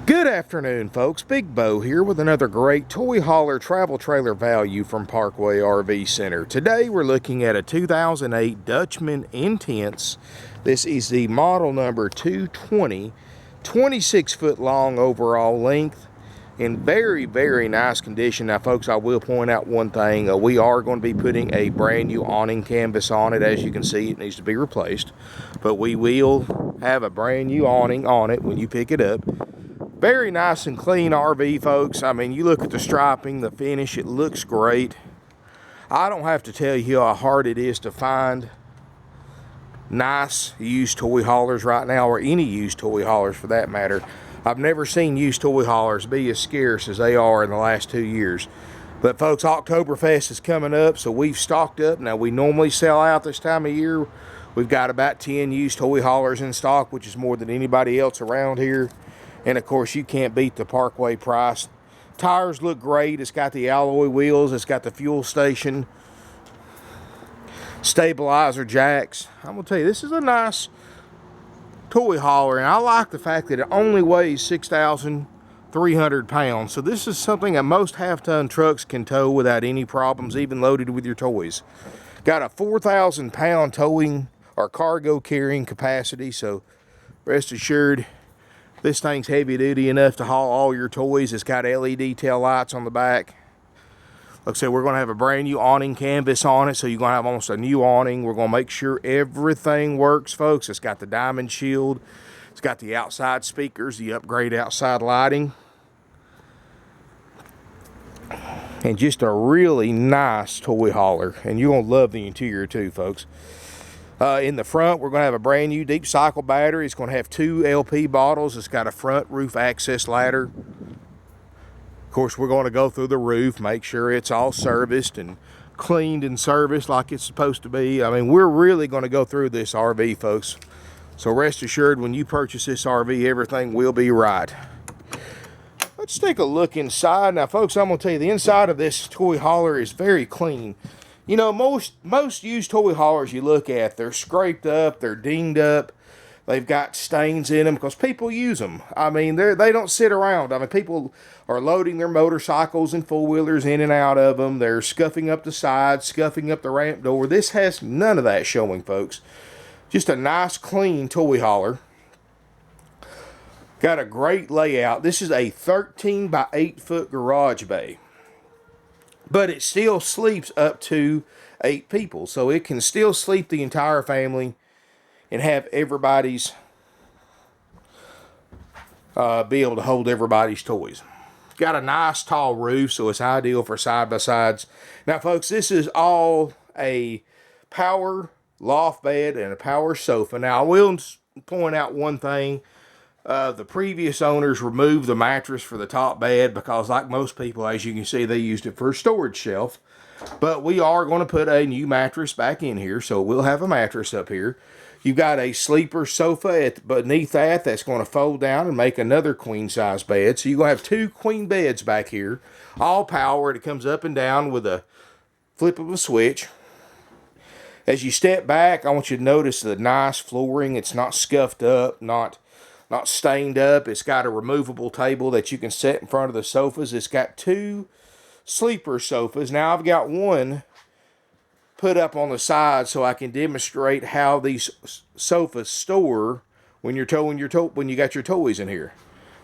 Good afternoon, folks. Big Bo here with another great toy hauler travel trailer value from Parkway RV Center. Today we're looking at a 2008 Dutchmen Ntense. This is the model number 220, 26 foot long overall length, in very, very nice condition. Now, folks, I will point out one thing. We are going to be putting a brand new awning canvas on it. As you can see, it needs to be replaced, but we will have a brand new awning on it when you pick it up. Very nice and clean RV, folks. I mean, you look at the striping, the finish, it looks great. I don't have to tell you how hard it is to find nice used toy haulers right now, or any used toy haulers for that matter. I've never seen used toy haulers be as scarce as they are in the last 2 years. But folks, Oktoberfest is coming up, so we've stocked up. Now, we normally sell out this time of year. We've got about 10 used toy haulers in stock, which is more than anybody else around here. And of course, you can't beat the Parkway price. Tires look great. It's got the alloy wheels. It's got the fuel station, stabilizer jacks. I'm going to tell you, this is a nice toy hauler. And I like the fact that it only weighs 6,300 pounds. So this is something that most half-ton trucks can tow without any problems, even loaded with your toys. Got a 4,000 pound towing or cargo carrying capacity. So rest assured, this thing's heavy duty enough to haul all your toys. It's got LED tail lights on the back. Like I said, we're going to have a brand new awning canvas on it, so you're going to have almost a new awning. We're going to make sure everything works, folks. It's got the diamond shield. It's got the outside speakers, the upgrade outside lighting. And just a really nice toy hauler. And you're going to love the interior too, folks. In the front, we're going to have a brand new deep cycle battery. It's going to have 2 LP bottles. It's got a front roof access ladder. Of course, we're going to go through the roof, make sure it's all serviced and cleaned and serviced like it's supposed to be. I mean, we're really going to go through this RV, folks. So rest assured, when you purchase this RV, everything will be right. Let's take a look inside. Now, folks, I'm going to tell you, the inside of this toy hauler is very clean. You know, most used toy haulers you look at, they're scraped up, they're dinged up, they've got stains in them because people use them. I mean, they don't sit around. I mean, people are loading their motorcycles and four-wheelers in and out of them. They're scuffing up the sides, scuffing up the ramp door. This has none of that showing, folks. Just a nice, clean toy hauler. Got a great layout. This is a 13 by 8 foot garage bay. But it still sleeps up to 8 people. So it can still sleep the entire family and have everybody's, be able to hold everybody's toys. Got a nice tall roof, so it's ideal for side-by-sides. Now, folks, this is all a power loft bed and a power sofa. Now, I will point out one thing. The previous owners removed the mattress for the top bed because, like most people, as you can see, they used it for a storage shelf. But we are going to put a new mattress back in here, so we'll have a mattress up here. You've got a sleeper sofa beneath that's going to fold down and make another queen-size bed. So you're going to have 2 queen beds back here, all powered. It comes up and down with a flip of a switch. As you step back, I want you to notice the nice flooring. It's not scuffed up, not stained up. It's got a removable table that you can set in front of the sofas. It's got 2 sleeper sofas. Now I've got one put up on the side so I can demonstrate how these sofas store when you're when you got your toys in here.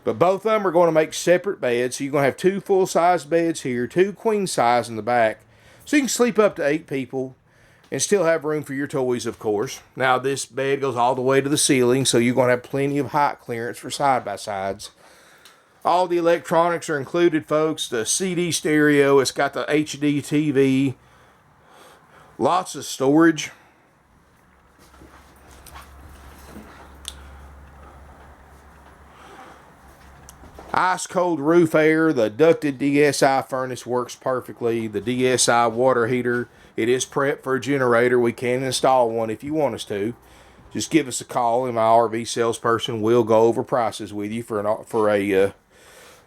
But both of them are going to make separate beds. So you're going to have 2 full-size beds here, 2 queen size in the back. So you can sleep up to 8 people and still have room for your toys, of course. Now, this bed goes all the way to the ceiling, so you're going to have plenty of height clearance for side-by-sides. All the electronics are included, folks. The CD stereo, it's got the HDTV. Lots of storage. Ice-cold roof air. The Ducted DSI Furnace works perfectly. The DSi Water Heater, it is prepped for a generator. We can install one if you want us to. Just give us a call, and my RV salesperson will go over prices with you for a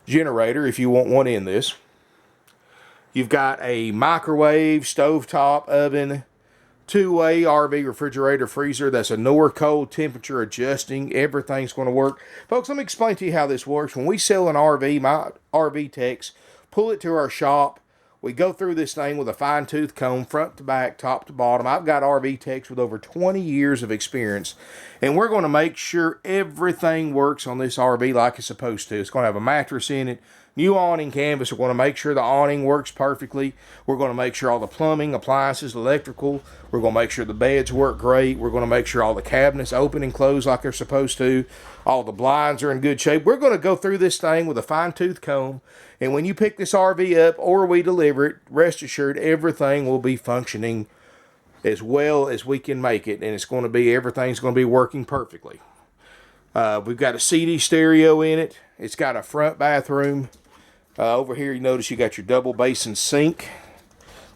generator if you want one in this. You've got a microwave, stovetop oven, two-way RV refrigerator freezer. That's a Norcold temperature adjusting. Everything's going to work. Folks, let me explain to you how this works. When we sell an RV, my RV techs pull it to our shop. We go through this thing with a fine-tooth comb, front to back, top to bottom. I've got RV techs with over 20 years of experience, and we're going to make sure everything works on this RV like it's supposed to. It's going to have a mattress in it, new awning canvas. We're going to make sure the awning works perfectly. We're going to make sure all the plumbing, appliances, electrical. We're going to make sure the beds work great. We're going to make sure all the cabinets open and close like they're supposed to. All the blinds are in good shape. We're going to go through this thing with a fine-tooth comb. And when you pick this RV up or we deliver it, rest assured everything will be functioning as well as we can make it. And it's going to be, everything's going to be working perfectly. We've got a CD stereo in it. It's got a front bathroom. Over here, you notice you got your double basin sink.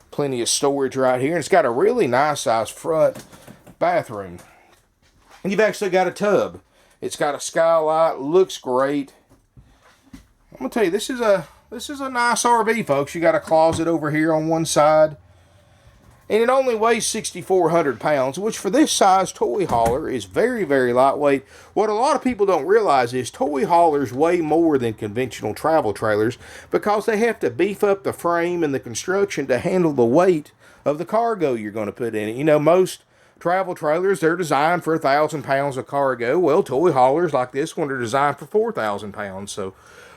Plenty of storage right here. And it's got a really nice size front bathroom. And you've actually got a tub. It's got a skylight. Looks great. I'm going to tell you, this is a nice RV, folks. You got a closet over here on one side. And it only weighs 6,400 pounds, which for this size toy hauler is very, very lightweight. What a lot of people don't realize is toy haulers weigh more than conventional travel trailers because they have to beef up the frame and the construction to handle the weight of the cargo you're going to put in it. You know, most travel trailers, they're designed for 1,000 pounds of cargo. Well, toy haulers like this one are designed for 4,000 pounds. So,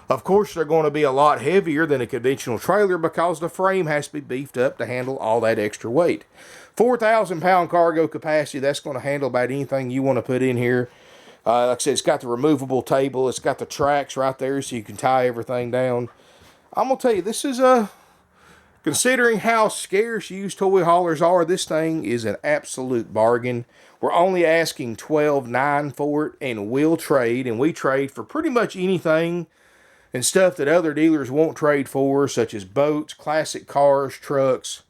of course, they're going to be a lot heavier than a conventional trailer because the frame has to be beefed up to handle all that extra weight. 4,000 pound cargo capacity, that's going to handle about anything you want to put in here. Like I said, it's got the removable table. It's got the tracks right there so you can tie everything down. I'm going to tell you, this is considering how scarce used toy haulers are, this thing is an absolute bargain. We're only asking $12,900 for it, and we'll trade. And we trade for pretty much anything and stuff that other dealers won't trade for, such as boats, classic cars, trucks,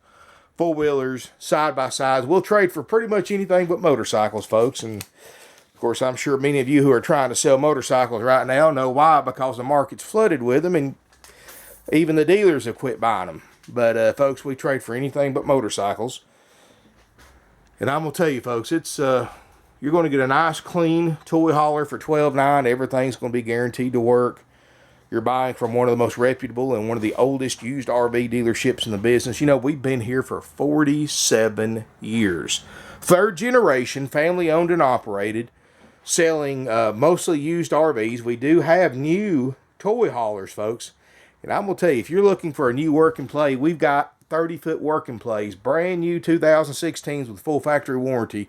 four-wheelers, side-by-sides. We'll trade for pretty much anything but motorcycles, folks. And, of course, I'm sure many of you who are trying to sell motorcycles right now know why, because the market's flooded with them, and even the dealers have quit buying them. But, folks, we trade for anything but motorcycles. And I'm going to tell you, folks, it's you're going to get a nice, clean toy hauler for $12,900. Everything's going to be guaranteed to work. You're buying from one of the most reputable and one of the oldest used RV dealerships in the business. You know, we've been here for 47 years. Third generation, family owned and operated, selling mostly used RVs. We do have new toy haulers, folks. And I'm going to tell you, if you're looking for a new work and play, we've got 30-foot work and plays, brand new 2016s with full factory warranty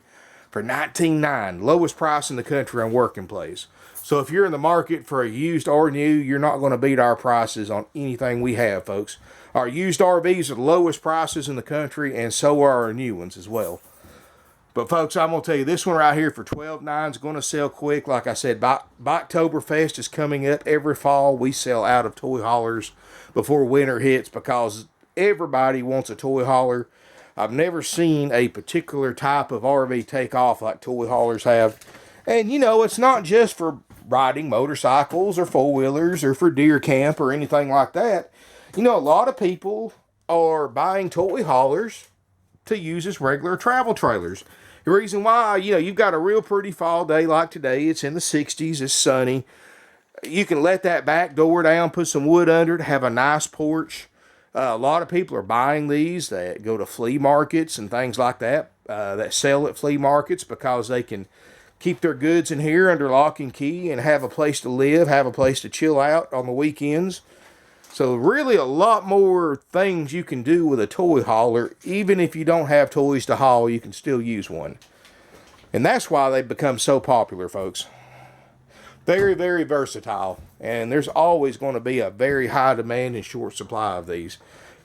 for $19,900. Lowest price in the country on work and plays. So if you're in the market for a used or new, you're not going to beat our prices on anything we have, folks. Our used RVs are the lowest prices in the country, and so are our new ones as well. But, folks, I'm going to tell you, this one right here for $12,900 is going to sell quick. Like I said, Boktoberfest is coming up every fall. We sell out of toy haulers before winter hits because everybody wants a toy hauler. I've never seen a particular type of RV take off like toy haulers have. And, you know, it's not just for riding motorcycles or four-wheelers or for deer camp or anything like that. You know, a lot of people are buying toy haulers to use as regular travel trailers. The reason why, you know, you've got a real pretty fall day like today. It's in the 60s. It's sunny. You can let that back door down, put some wood under it, have a nice porch. A lot of people are buying these that go to flea markets and things like that, that sell at flea markets because they can keep their goods in here under lock and key and have a place to live, have a place to chill out on the weekends. So really a lot more things you can do with a toy hauler. Even if you don't have toys to haul, you can still use one. And that's why they've become so popular, folks. Very, very versatile. And there's always going to be a very high demand and short supply of these.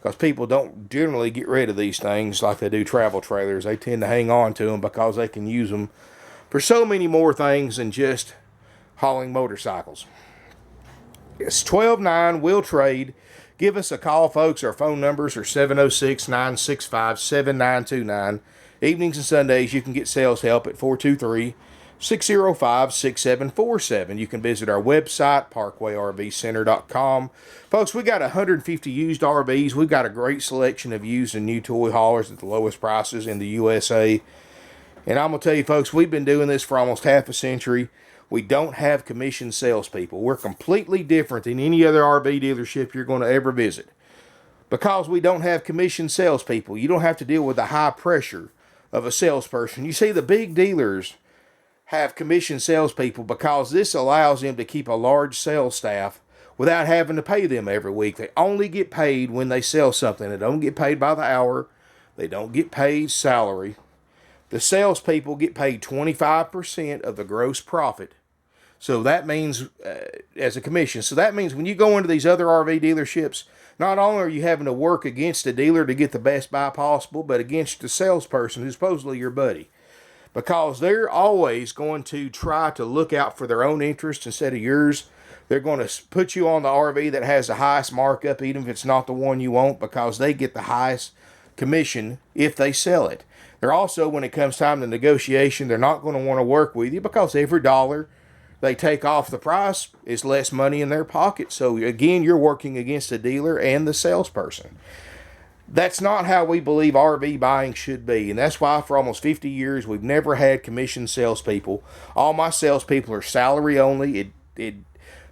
Because people don't generally get rid of these things like they do travel trailers. They tend to hang on to them because they can use them for so many more things than just hauling motorcycles. It's $12,900. We'll trade. Give us a call, folks. Our phone numbers are 706-965-7929. Evenings and Sundays, you can get sales help at 423 605-6747. You can visit our website, parkwayrvcenter.com. Folks, we got 150 used RVs. We've got a great selection of used and new toy haulers at the lowest prices in the USA. And I'm going to tell you, folks, we've been doing this for almost half a century. We don't have commissioned salespeople. We're completely different than any other RV dealership you're going to ever visit. Because we don't have commissioned salespeople, you don't have to deal with the high pressure of a salesperson. You see, the big dealers have commissioned salespeople because this allows them to keep a large sales staff without having to pay them every week. They only get paid when they sell something. They don't get paid by the hour. They don't get paid salary. The salespeople get paid 25% of the gross profit. So that means, as a commission, so that means when you go into these other RV dealerships, not only are you having to work against the dealer to get the best buy possible, but against the salesperson who's supposedly your buddy. Because they're always going to try to look out for their own interest instead of yours. They're going to put you on the RV that has the highest markup, even if it's not the one you want, because they get the highest commission if they sell it. They're also, when it comes time to negotiation, they're not going to want to work with you because every dollar they take off the price is less money in their pocket. So again, you're working against the dealer and the salesperson. That's not how we believe RV buying should be. And that's why for almost 50 years, we've never had commissioned salespeople. All my salespeople are salary only.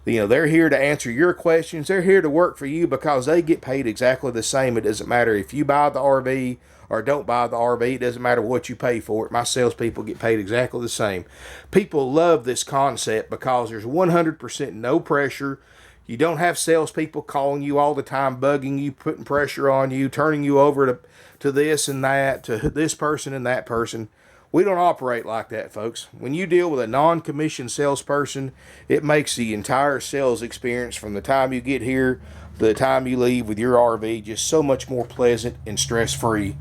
They're here to answer your questions. They're here to work for you because they get paid exactly the same. It doesn't matter if you buy the RV or don't buy the RV. It doesn't matter what you pay for it. My salespeople get paid exactly the same. People love this concept because there's 100% no pressure. You don't have salespeople calling you all the time, bugging you, putting pressure on you, turning you over to this and that, to this person and that person. We don't operate like that, folks. When you deal with a non-commissioned salesperson, it makes the entire sales experience from the time you get here to the time you leave with your RV just so much more pleasant and stress-free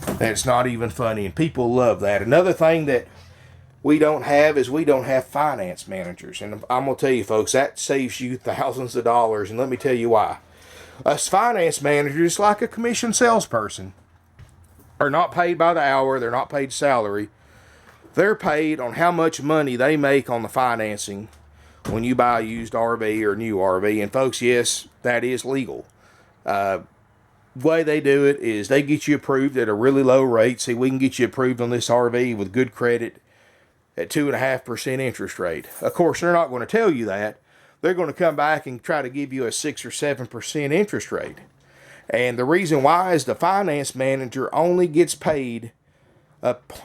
that it's not even funny. And people love that. Another thing that we don't have finance managers. And I'm going to tell you, folks, that saves you thousands of dollars. And let me tell you why. A finance manager is like a commissioned salesperson. Are not paid by the hour. They're not paid salary. They're paid on how much money they make on the financing when you buy a used RV or a new RV. And folks, yes, that is legal. The way they do it is they get you approved at a really low rate. See, we can get you approved on this RV with good credit at 2.5% interest rate. Of course, they're not going to tell you that. They're going to come back and try to give you a 6 or 7% interest rate. And the reason why is the finance manager only gets paid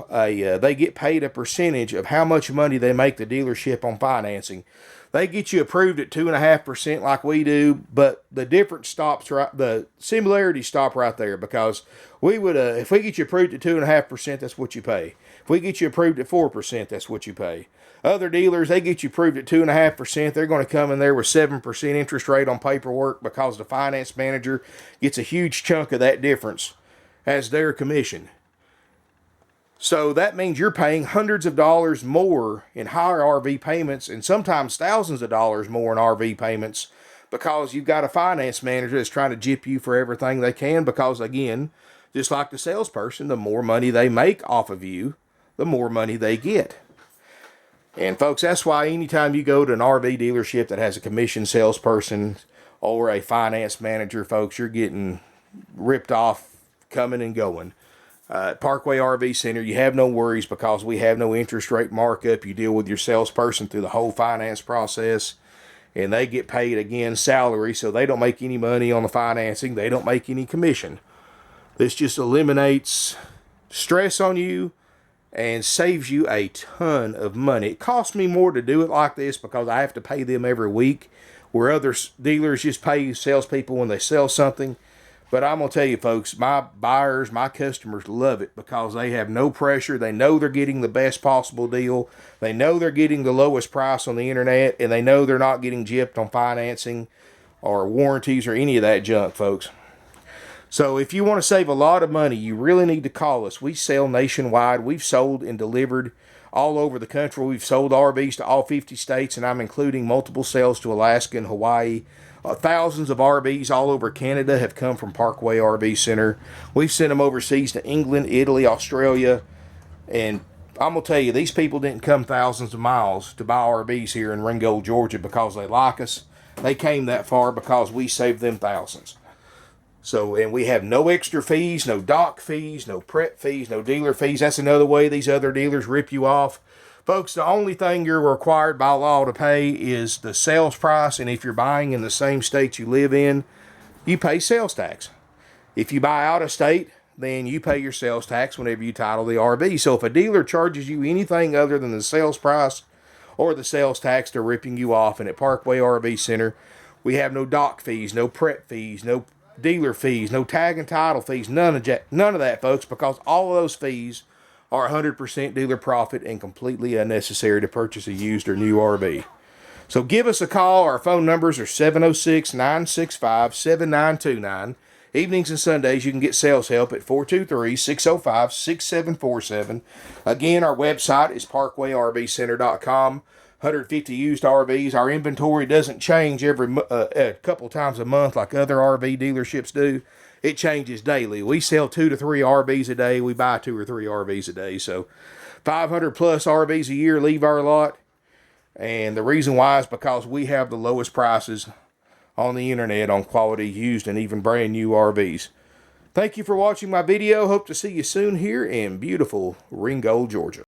they get paid a percentage of how much money they make the dealership on financing. They get you approved at 2.5% like we do, but the difference stops right. The similarities stop right there because we would if we get you approved at 2.5%, that's what you pay. If we get you approved at 4%, that's what you pay. Other dealers, they get you approved at 2.5%. They're going to come in there with 7% interest rate on paperwork because the finance manager gets a huge chunk of that difference as their commission. So that means you're paying hundreds of dollars more in higher RV payments and sometimes thousands of dollars more in RV payments because you've got a finance manager that's trying to gyp you for everything they can because, again, just like the salesperson, the more money they make off of you, the more money they get. And folks, that's why anytime you go to an RV dealership that has a commissioned salesperson or a finance manager, folks, you're getting ripped off coming and going. Parkway RV Center, you have no worries because we have no interest rate markup. You deal with your salesperson through the whole finance process, and they get paid, again, salary, so they don't make any money on the financing. They don't make any commission. This just eliminates stress on you and saves you a ton of money. It costs me more to do it like this because I have to pay them every week, where other dealers just pay salespeople when they sell something. But I'm going to tell you, folks, my buyers, my customers love it because they have no pressure. They know they're getting the best possible deal. They know they're getting the lowest price on the internet, and they know they're not getting gypped on financing or warranties or any of that junk, folks. So if you want to save a lot of money, you really need to call us. We sell nationwide. We've sold and delivered all over the country. We've sold RVs to all 50 states, and I'm including multiple sales to Alaska and Hawaii. Thousands of RVs all over Canada have come from Parkway RV Center. We've sent them overseas to England, Italy, Australia, and I'm going to tell you, these people didn't come thousands of miles to buy RVs here in Ringgold, Georgia because they like us. They came that far because we saved them thousands. So, and we have no extra fees, no dock fees, no prep fees, no dealer fees. That's another way these other dealers rip you off. Folks, the only thing you're required by law to pay is the sales price. And if you're buying in the same state you live in, you pay sales tax. If you buy out of state, then you pay your sales tax whenever you title the RV. So if a dealer charges you anything other than the sales price or the sales tax, they're ripping you off. And at Parkway RV Center, we have no dock fees, no prep fees, no dealer fees, no tag and title fees, none of that, folks, because all of those fees are 100% dealer profit and completely unnecessary to purchase a used or new RV. So give us a call. Our phone numbers are 706-965-7929. Evenings and Sundays, you can get sales help at 423-605-6747. Again, our website is parkwayrvcenter.com. 150 used RVs. Our inventory doesn't change a couple times a month like other RV dealerships do. It changes daily. We sell 2 to 3 RVs a day. We buy 2 or 3 RVs a day. So 500 plus RVs a year leave our lot. And the reason why is because we have the lowest prices on the internet on quality used and even brand new RVs. Thank you for watching my video. Hope to see you soon here in beautiful Ringgold, Georgia.